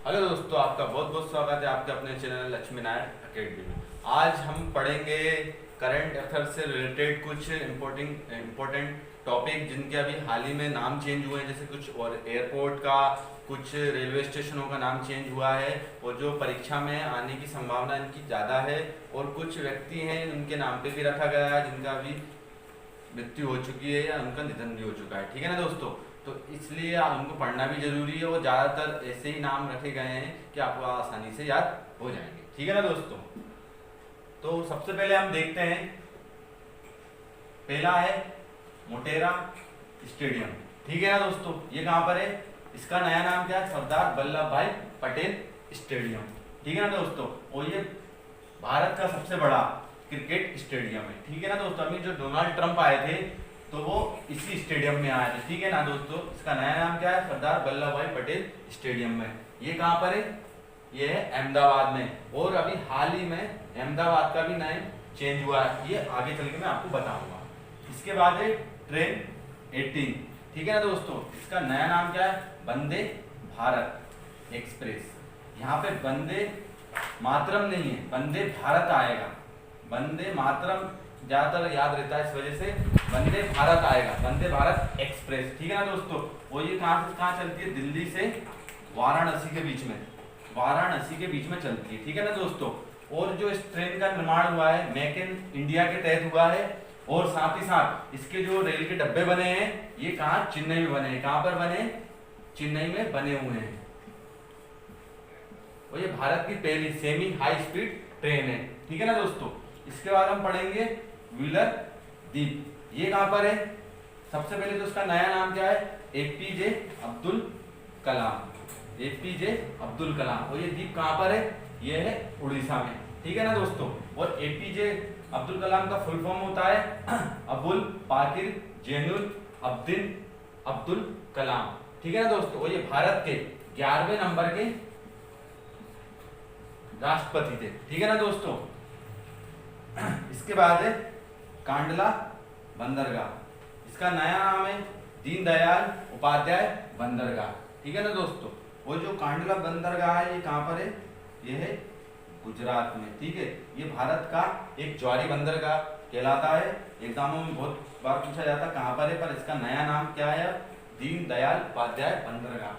Hello दोस्तों, आपका बहुत बहुत स्वागत है आपके अपने चैनल लक्ष्मी नारायण अकेडमी में। आज हम पढ़ेंगे करंट अफेयर से रिलेटेड कुछ इम्पोर्टेंट टॉपिक जिनके अभी हाल ही में नाम चेंज हुए हैं, जैसे कुछ और एयरपोर्ट का, कुछ रेलवे स्टेशनों का नाम चेंज हुआ है और जो परीक्षा में आने की संभावना इनकी ज़्यादा है, और कुछ व्यक्ति हैं उनके नाम पे भी रखा गया है जिनका अभी मृत्यु हो चुकी है या उनका निधन भी हो चुका है। ठीक है ना दोस्तों, तो इसलिए उनको पढ़ना भी जरूरी है और ज़्यादातर ऐसे ही नाम रखे गए हैं कि आपको आसानी से याद हो जाएंगे। ठीक है ना दोस्तों, तो सबसे पहले हम देखते हैं, पहला है मोटेरा स्टेडियम। ठीक है ना दोस्तों, ये कहाँ पर है? इसका नया नाम क्या है? सरदार वल्लभ भाई पटेल स्टेडियम। ठीक है ना दोस्तों, और ये भारत का सबसे बड़ा क्रिकेट स्टेडियम है। ठीक है ना दोस्तों, अभी जो डोनाल्ड ट्रंप आए थे तो वो इसी स्टेडियम में आए थे। ठीक है ना दोस्तों, इसका नया नाम क्या है? सरदार वल्लभ भाई पटेल स्टेडियम में। ये कहाँ पर है? ये है अहमदाबाद में, और अभी हाल ही में अहमदाबाद का भी नाम चेंज हुआ है, ये आगे चल के मैं आपको बताऊंगा। इसके बाद है ट्रेन 18। ठीक है ना दोस्तों, इसका नया नाम क्या है? वंदे भारत एक्सप्रेस। यहाँ पे वंदे मातरम नहीं है, वंदे भारत आएगा। वंदे मातरम ज्यादातर याद रहता है, इस वजह से वंदे भारत आएगा, वंदे भारत एक्सप्रेस। ठीक है ना दोस्तों, वो ये कहाँ से कहाँ चलती है? दिल्ली से वाराणसी के बीच में, वाराणसी के बीच में चलती है। ठीक है ना दोस्तों, और जो इस ट्रेन का निर्माण हुआ है मेक इन इंडिया के तहत हुआ है, और साथ ही साथ इसके जो रेल के डब्बे बने हैं ये कहाँ? चेन्नई में बने हैं। कहाँ पर बने? चेन्नई में बने हुए हैं, और ये भारत की पहली सेमी हाई स्पीड ट्रेन है। ठीक है ना दोस्तों, इसके बाद हम पढ़ेंगे व्हीलर द्वीप। ये कहां पर है? सबसे पहले तो इसका नया नाम क्या है? एपीजे अब्दुल कलाम। एपीजे अब्दुल कलाम, और ये द्वीप कहां पर है? ये है उड़ीसा में। ठीक है ना दोस्तों, और एपीजे अब्दुल कलाम का फुल फॉर्म होता है अबुल पाकिर जैनुल अब्दीन अब्दुल कलाम। ठीक है ना दोस्तों, और ये भारत के 11वें नंबर के राष्ट्रपति थे। ठीक है ना दोस्तों, इसके बाद है कांडला बंदरगाह। इसका नया नाम है दीनदयाल उपाध्याय बंदरगाह। ठीक है ना दोस्तों, वो जो कांडला बंदरगाह है ये कहाँ पर है? ये है गुजरात में। ठीक है, ये भारत का एक ज्वारी बंदरगाह कहलाता है। एग्जामों में बहुत बार पूछा जाता है कहाँ पर है, पर इसका नया नाम क्या है? दीनदयाल उपाध्याय बंदरगाह।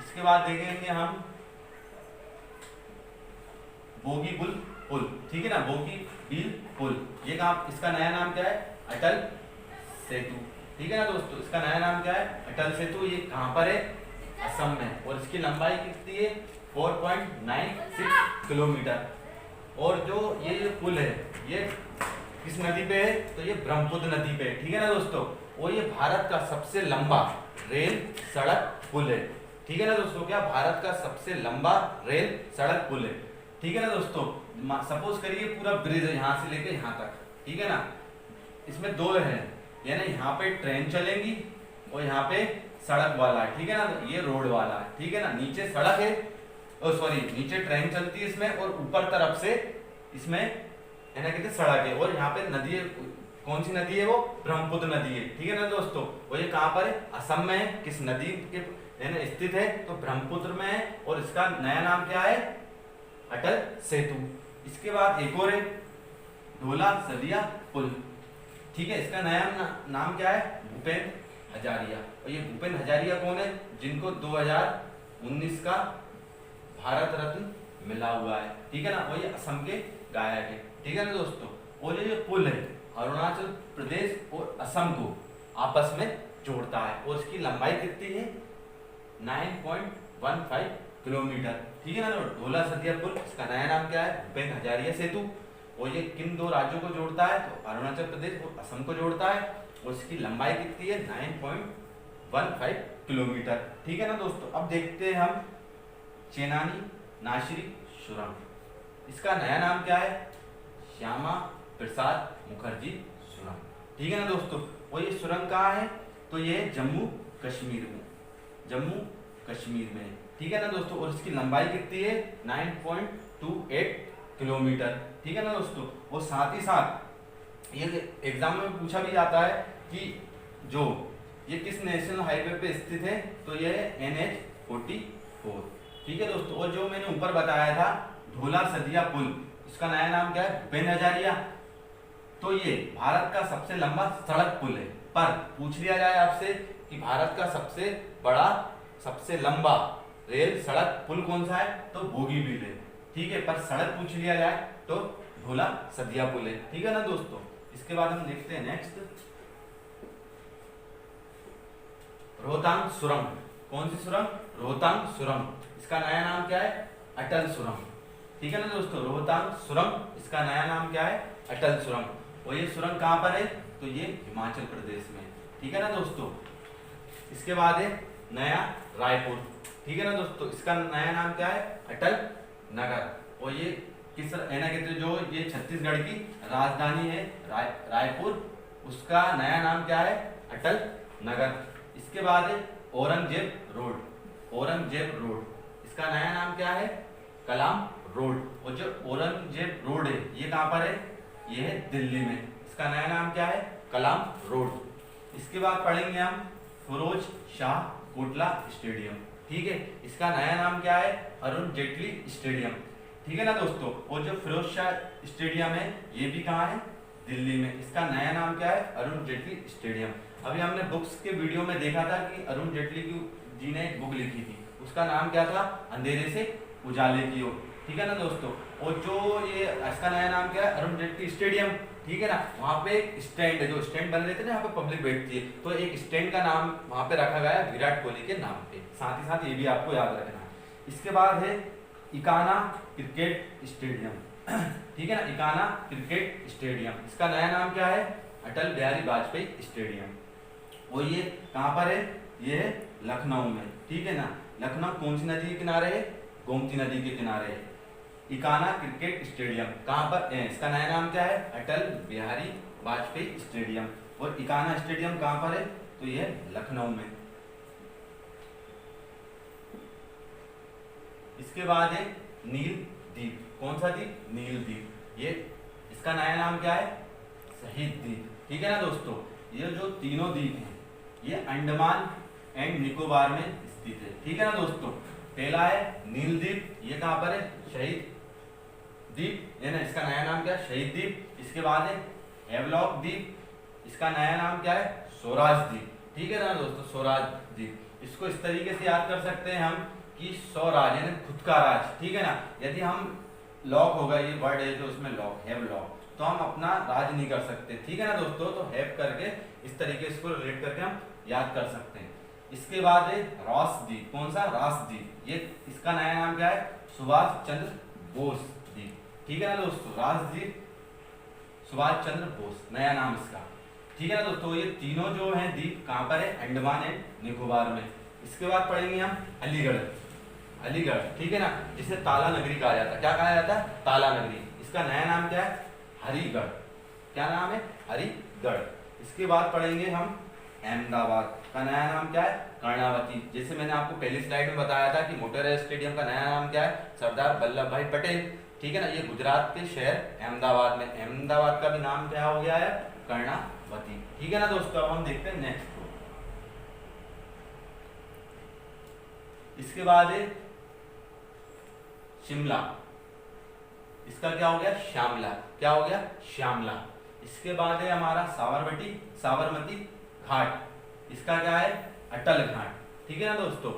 इसके बाद देखेंगे हम बोगीबील पुल। ठीक है ना, बोगीबील पुल, ये कहाँ? इसका नया नाम क्या है? अटल सेतु। ठीक है ना दोस्तों, इसका नया नाम क्या है? अटल सेतु। ये कहाँ पर है? असम में, और इसकी लंबाई कितनी है? 4.96 किलोमीटर। और जो ये पुल है ये किस नदी पे है? तो ये ब्रह्मपुत्र नदी पे है। ठीक है ना दोस्तों, और ये भारत का सबसे लंबा रेल सड़क पुल है। ठीक है ना दोस्तों, क्या भारत का सबसे लंबा रेल सड़क पुल है। ठीक है ना दोस्तों, सपोज करिए पूरा ब्रिज है यहाँ से लेके यहाँ तक। ठीक है ना, इसमें दो है, यानी यहाँ पे ट्रेन चलेगी और यहाँ पे सड़क वाला है। ठीक है ना, ये रोड वाला है। ठीक है ना, नीचे सड़क है, सॉरी नीचे ट्रेन चलती है इसमें, और ऊपर तरफ से इसमें है ना कहते सड़क है, और यहाँ पे नदी है। कौन सी नदी है? वो ब्रह्मपुत्र नदी है। ठीक है ना दोस्तों, और ये कहाँ पर है? असम में है। किस नदी के स्थित है? तो ब्रह्मपुत्र में है, और इसका नया नाम क्या है? अटल सेतु। इसके बाद एक और है ढोला सदिया पुल। ठीक है, इसका नया नाम क्या है? भूपेंद्र हजारिया। और ये भूपेंद्र हजारिया कौन है? जिनको 2019 का भारत रत्न मिला हुआ है। ठीक है ना, और ये असम के गायक है। ठीक है ना दोस्तों, और ये पुल है अरुणाचल प्रदेश और असम को आपस में जोड़ता है, और इसकी लंबाई कितनी है? 9.15 किलोमीटर। ठीक है ना, ढोला सदिया पुल, इसका नया नाम क्या है? भूपेंद्र हजारिया सेतु। और ये किन दो राज्यों को जोड़ता है? तो अरुणाचल प्रदेश और असम को जोड़ता है, और इसकी लंबाई कितनी है? 9.15 किलोमीटर। ठीक है ना दोस्तों, अब देखते हैं हम चेनानी नासिरी सुरंग। इसका नया नाम क्या है? श्यामा प्रसाद मुखर्जी सुरंग। ठीक है ना दोस्तों, और ये सुरंग कहाँ है? तो ये जम्मू कश्मीर में, जम्मू कश्मीर में। ठीक है ना दोस्तों, और इसकी लंबाई कितनी है? 9.28 किलोमीटर। ठीक है ना दोस्तों, और साथ ही साथ ये एग्जाम में पूछा भी जाता है कि जो ये किस नेशनल हाईवे पे स्थित है? तो ये है NH-44। ठीक है दोस्तों, और जो मैंने ऊपर बताया था ढोला सदिया पुल, इसका नया नाम क्या है? बेनजारिया। तो ये भारत का सबसे लंबा सड़क पुल है। पर पूछ लिया जाए आपसे कि भारत का सबसे बड़ा, सबसे लंबा रेल सड़क पुल कौन सा है? तो बोगीबील है। ठीक है, पर सड़क पूछ लिया जाए तो ढोला सदिया पुल है। ठीक है ना दोस्तों। इसके बाद हम देखते हैं नेक्स्ट, रोहतांग सुरंग। कौन सी सुरंग? रोहतांग सुरंग। इसका नया नाम क्या है? अटल सुरंग। ठीक है ना दोस्तों, रोहतांग सुरंग, इसका नया नाम क्या है? अटल सुरंग। और ये सुरंग कहां पर है? तो ये हिमाचल प्रदेश में। ठीक है ना दोस्तों। इसके बाद है नया रायपुर। ठीक है ना दोस्तों, इसका नया नाम क्या है? अटल नगर। और ये किस है ना, कहते जो ये छत्तीसगढ़ की राजधानी है रायपुर, उसका नया नाम क्या है? अटल नगर। इसके बाद है औरंगजेब रोड। औरंगजेब रोड, इसका नया नाम क्या है? कलाम रोड। और जो औरंगजेब रोड है ये कहां पर है? ये है दिल्ली में। इसका नया नाम क्या है? कलाम रोड। इसके बाद पढ़ेंगे हम फिरोज शाह कोटला स्टेडियम। ठीक है, इसका नया नाम क्या है? अरुण जेटली स्टेडियम। ठीक है ना दोस्तों। और जो फिरोज शाह स्टेडियम है ये भी कहाँ है? दिल्ली में। इसका नया नाम क्या है? अरुण जेटली स्टेडियम। अभी हमने बुक्स के वीडियो में देखा था कि अरुण जेटली जी ने एक बुक लिखी थी, उसका नाम क्या था? अंधेरे से उजाले की ओर। ठीक है ना दोस्तों। और जो ये इसका नया नाम क्या है? अरुण जेटली स्टेडियम। ठीक है ना, वहाँ पे एक स्टैंड है, जो स्टैंड बन रहे थे ना, यहाँ पे पब्लिक बैठती है, तो एक स्टैंड का नाम वहाँ पे रखा गया है विराट कोहली के नाम पे। साथ ही साथ ये भी आपको याद रखना है। इसके बाद है इकाना क्रिकेट स्टेडियम। ठीक है ना, इकाना क्रिकेट स्टेडियम। इसका नया नाम क्या है? अटल बिहारी वाजपेयी स्टेडियम। वो ये कहाँ पर है? ये है लखनऊ में। ठीक है ना, लखनऊ कौन सी नदी के किनारे है? गोमती नदी के किनारे है। इकाना क्रिकेट स्टेडियम कहाँ पर है? इसका नया नाम क्या है? अटल बिहारी वाजपेयी स्टेडियम। और इकाना स्टेडियम कहाँ पर है? तो ये लखनऊ में। इसके बाद है नील द्वीप। कौन सा द्वीप? नील द्वीप। ये इसका नया नाम क्या है? शहीद द्वीप। ठीक है ना दोस्तों, ये जो तीनों द्वीप हैं ये अंडमान एंड निकोबार में स्थित है। ठीक है ना दोस्तों। पहला है नील द्वीप, ये कहां पर है? शहीद द्वीप है ना, इसका नया नाम क्या है? शहीद द्वीप। इसके बाद है हैवलॉक द्वीप, इसका नया नाम क्या है? स्वराज द्वीप। ठीक है ना दोस्तों, स्वराज द्वीप। इसको इस तरीके से याद कर सकते हैं हम कि स्वराज यानी खुद का राज। ठीक है ना, यदि हम लॉक होगा, ये वर्ड है जो उसमें लॉक, हैव लॉक, तो हम अपना राज नहीं कर सकते। ठीक है ना दोस्तों, तो हैव करके इस तरीके इसको रिलेट करके हम याद कर सकते हैं। इसके बाद है रॉस द्वीप। कौन सा? रॉस द्वीप। ये इसका नया नाम क्या है? सुभाष चंद्र बोस द्वीप। ठीक है ना दोस्तों, रॉस द्वीप, सुभाष चंद्र बोस, नया नाम इसका। ठीक है ना दोस्तों, ये तीनों जो हैं द्वीप कहाँ पर है? अंडमान एंड निकोबार में। इसके बाद पढ़ेंगे हम अलीगढ़। अलीगढ़, ठीक है ना, जिसे ताला नगरी कहा जाता है। क्या कहा जाता है? ताला नगरी। इसका नया नाम क्या है? हरिगढ़। क्या नाम है? हरिगढ़। इसके बाद पढ़ेंगे हम अहमदाबाद का नया नाम क्या है? कर्णावती। जैसे मैंने आपको पहली स्लाइड में बताया था कि मोटेरा स्टेडियम का नया नाम क्या है? सरदार वल्लभ भाई पटेल। ठीक है ना, ये गुजरात के शहर अहमदाबाद में, अहमदाबाद का भी नाम क्या हो गया है? कर्णावती। ठीक है ना दोस्तों, अब हम देखते हैं नेक्स्ट को। इसके बाद है शिमला, इसका क्या हो गया? श्यामला। क्या हो गया? श्यामला। इसके बाद है हमारा साबरमती घाट, इसका क्या है? अटल घाट। ठीक है ना दोस्तों,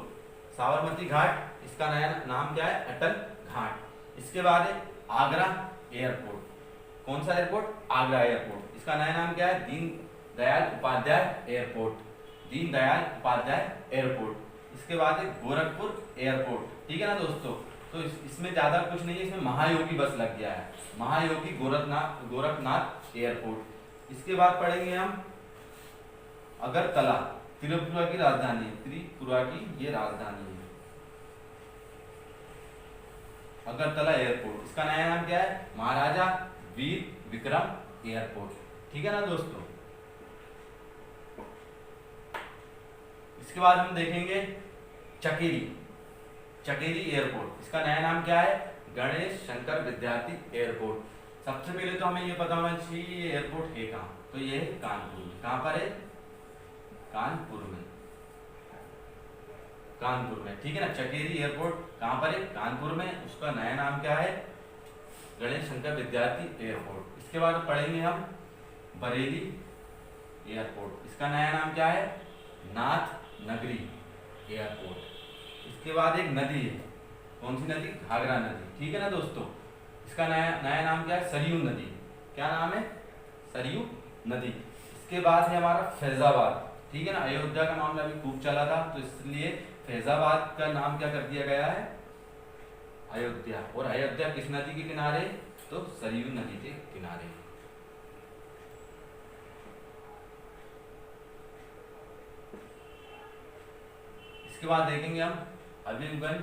साबरमती घाट, इसका नया नाम क्या है? अटल घाट। इसके बाद है आगरा एयरपोर्ट। कौन सा एयरपोर्ट? आगरा एयरपोर्ट। इसका नया नाम क्या है? दीनदयाल उपाध्याय एयरपोर्ट। दीनदयाल उपाध्याय एयरपोर्ट। इसके बाद है गोरखपुर एयरपोर्ट। ठीक है ना दोस्तों, तो इसमें ज्यादा कुछ नहीं है, इसमें महायोगी बस लग गया है, महायोगी गोरखनाथ एयरपोर्ट। इसके बाद पढ़ेंगे हम अगरतला, त्रिपुरा की राजधानी है, त्रिपुरा की ये राजधानी है अगरतला एयरपोर्ट। इसका नया नाम क्या है? महाराजा वीर विक्रम एयरपोर्ट। ठीक है ना दोस्तों। इसके बाद हम देखेंगे चकेरी एयरपोर्ट। इसका नया नाम क्या है? गणेश शंकर विद्यार्थी एयरपोर्ट। सबसे पहले तो हमें ये पता होना चाहिए ये एयरपोर्ट है कहाँ, तो ये है कानपुर। कहाँ पर है? कानपुर में, कानपुर में, ठीक है ना। चकेरी एयरपोर्ट कहाँ पर है? कानपुर में। उसका नया नाम क्या है? गणेश शंकर विद्यार्थी एयरपोर्ट। इसके बाद पढ़ेंगे हम बरेली एयरपोर्ट। इसका नया नाम क्या है? नाथ नगरी एयरपोर्ट। इसके बाद एक नदी है, कौन सी नदी? घाघरा नदी, ठीक है ना दोस्तों। इसका नया नाम क्या है? सरयू नदी। क्या नाम है? सरयू नदी। इसके बाद है हमारा फैजाबाद, ठीक है ना। अयोध्या का मामला भी खूब चला था, तो इसलिए फैजाबाद का नाम क्या कर दिया गया है? अयोध्या। और अयोध्या किस नदी के किनारे? तो सरयू नदी के किनारे। इसके बाद देखेंगे हम हबीबगंज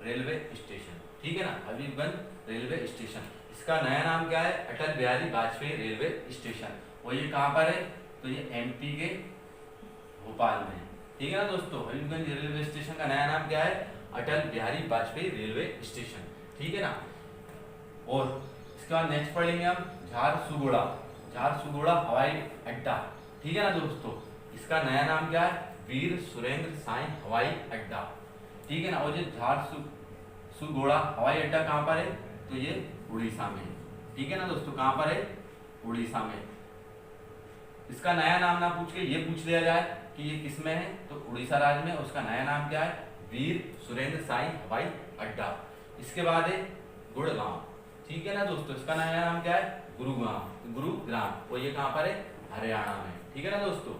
रेलवे स्टेशन, ठीक है ना। हबीबगंज रेलवे स्टेशन, इसका नया नाम क्या है? Atal Bihari Vajpayee railway station. और ये कहाँ पर है? तो ये एमपी के भोपाल में, ठीक है ना दोस्तों। हबीबगंज रेलवे स्टेशन का नया नाम क्या है? अटल बिहारी वाजपेयी रेलवे स्टेशन, ठीक है ना। और इसके बाद नेक्स्ट पढ़ेंगे हम झारसुगुड़ा, झारसुगुड़ा हवाई अड्डा, ठीक है ना दोस्तों। इसका नया नाम क्या है? वीर सुरेंद्र साई हवाई अड्डा, ठीक है ना। और ये झारसुगुड़ा हवाई अड्डा कहाँ पर है? तो ये उड़ीसा में, ठीक है ना दोस्तों। कहाँ पर है? उड़ीसा में। इसका नया नाम ना पूछ के ये पूछ लिया जाए कि ये किस में है, तो उड़ीसा राज्य में। उसका नया नाम क्या है? वीर सुरेंद्र साई हवाई अड्डा। इसके बाद है गुड़गांव, ठीक है ना दोस्तों। इसका नया नाम क्या है? गुरुग्राम, गुरुग्राम। और ये कहाँ पर है? हरियाणा में, ठीक है ना दोस्तों।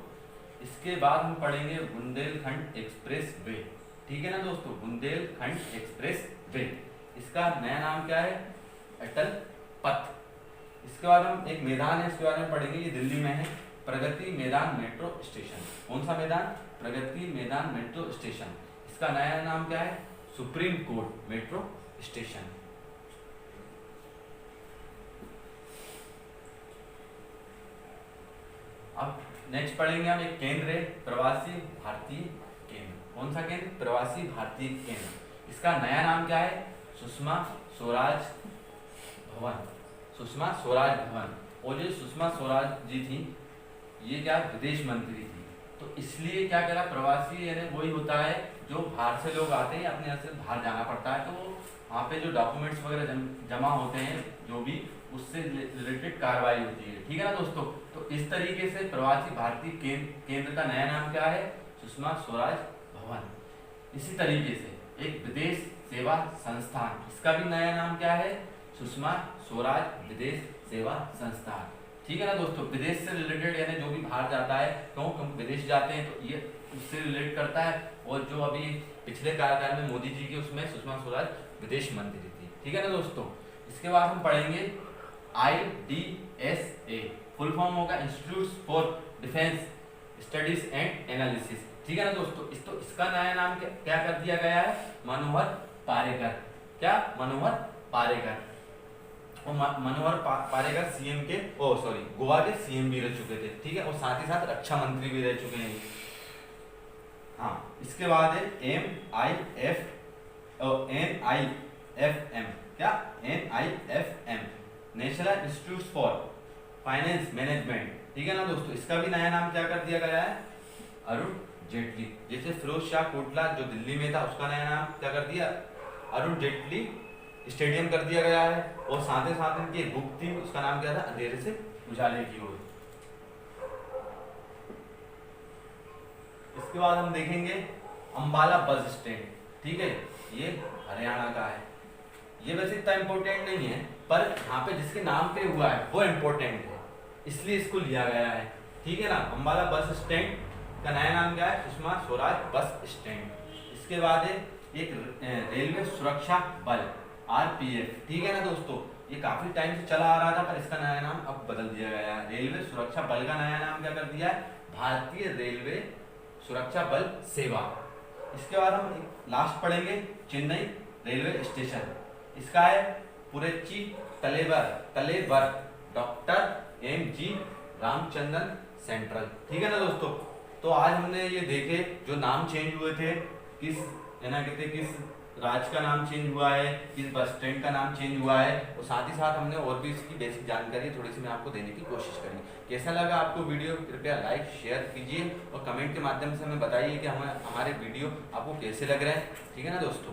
इसके बाद हम पढ़ेंगे बुंदेलखंड एक्सप्रेस वे, ठीक है ना दोस्तों। बुंदेलखंड एक्सप्रेस वे, इसका नया नाम क्या है? अटल पथ। इसके बाद हम एक मैदान है, इसके बारे में पढ़ेंगे। ये दिल्ली में है, प्रगति मैदान मेट्रो स्टेशन। कौन सा मैदान? Pragati Maidan metro station. इसका नया नाम क्या है? Supreme court metro station. अब नेक्स्ट पढ़ेंगे हम एक केंद्र है, प्रवासी भारतीय केंद्र। कौन सा केंद्र? प्रवासी भारतीय केंद्र। इसका नया नाम क्या है? सुषमा स्वराज भवन, सुषमा स्वराज भवन। और जो सुषमा स्वराज जी थी, ये क्या विदेश मंत्री थी, तो इसलिए क्या करा, प्रवासी यानी वही होता है जो बाहर से लोग आते हैं, अपने यहाँ से बाहर जाना पड़ता है, तो वहाँ पे जो डॉक्यूमेंट्स वगैरह जमा होते हैं, जो भी उससे रिलेटेड कार्रवाई होती है, ठीक है ना दोस्तों। तो इस तरीके से प्रवासी भारतीय केंद्र का नया नाम क्या है? सुषमा स्वराज भवन। इसी तरीके से एक विदेश सेवा संस्थान, इसका भी नया नाम क्या है? सुषमा स्वराज विदेश सेवा संस्थान, ठीक है ना दोस्तों। विदेश से रिलेटेड यानी जो भी बाहर जाता है, क्यों विदेश जाते हैं, तो ये उससे रिलेट करता है। और जो अभी पिछले कार्यकाल में मोदी जी के, उसमें सुषमा स्वराज विदेश मंत्री थी, ठीक है ना दोस्तों। इसके बाद हम पढ़ेंगे IDSA, फुल फॉर्म होगा institute for defence studies and analysis, ठीक है ना दोस्तों। इसका नया नाम क्या कर दिया गया है? मनोहर पारेकर। क्या? मनोहर पारेकर। और मनोहर पारेकर सीएम के, गोवा के सीएम भी रह चुके थे, ठीक है। और साथ ही साथ रक्षा मंत्री भी रह चुके हैं। हाँ, इसके बाद है NIFM, क्या? NIFM, national institute for finance management, ठीक है ना दोस्तों। इसका भी नया नाम क्या कर दिया गया है? अरुण जेटली। जैसे फिरोज शाह कोटला जो दिल्ली में था, उसका नया नाम क्या कर दिया? अरुण जेटली स्टेडियम कर दिया गया है। और साथ ही साथ इनकी एक बुक थी, उसका नाम क्या था? अंधेरे से उजाले की ओर। इसके बाद हम देखेंगे अंबाला बस स्टैंड, ठीक है। ये हरियाणा का है। ये वैसे इतना इम्पोर्टेंट नहीं है, पर यहाँ पे जिसके नाम पे हुआ है वो इम्पोर्टेंट है, इसलिए इसको लिया गया है, ठीक है ना। अंबाला बस स्टैंड का नया नाम क्या है? Sushma Swaraj bus stand. इसके बाद है एक रेलवे सुरक्षा बल, RPF, ठीक है ना दोस्तों। ये काफी टाइम से चला आ रहा था, पर इसका नया नाम अब बदल दिया गया है। रेलवे सुरक्षा बल का नया नाम क्या कर दिया है? भारतीय रेलवे सुरक्षा बल सेवा। इसके बाद हम लास्ट पढ़ेंगे चेन्नई रेलवे स्टेशन। इसका है Puratchi Thalaivar doctor MG Ramachandran Central, ठीक है ना दोस्तों। तो आज हमने ये देखे जो नाम चेंज हुए थे, किस राज्य का नाम चेंज हुआ है, किस बस स्टैंड का नाम चेंज हुआ है, और साथ ही साथ हमने और भी इसकी बेसिक जानकारी थोड़ी सी मैं आपको देने की कोशिश करी। कैसा लगा आपको वीडियो, कृपया लाइक शेयर कीजिए और कमेंट के माध्यम से हमें बताइए कि हमारे वीडियो आपको कैसे लग रहे हैं। ठीक है ना दोस्तों।